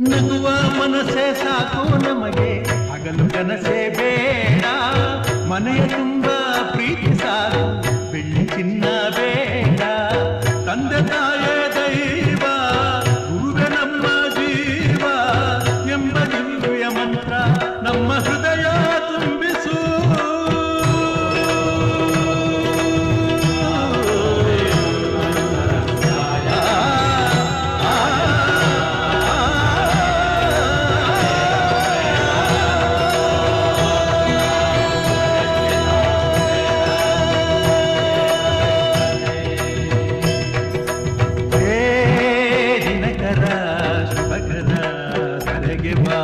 ನಗುವ ಮನಸ್ಸೇ ಸಾಕು ನಮಗೆ, ಹಗಲು ಕನಸೇ ಬೇಡ. ಮನೆಯ ತುಂಬ ಪ್ರೀತಿ ಸಾಕು, ಬೆಳ್ಳಿ ಚಿನ್ನ ಬೇಡ. ತಂದೆ ತಾಯೇ ದೈವ, ಗುರುವೆ ನಮ್ಮ ಜೀವ ಎಂಬ ದಿವ್ಯ ಮಂತ್ರ ನಮ್ಮ ಹೃದಯ ತುಂಬಿಸು. ದಿನಕರ ಶುಭಕರ ಸರೆಗೆ ಬಾ,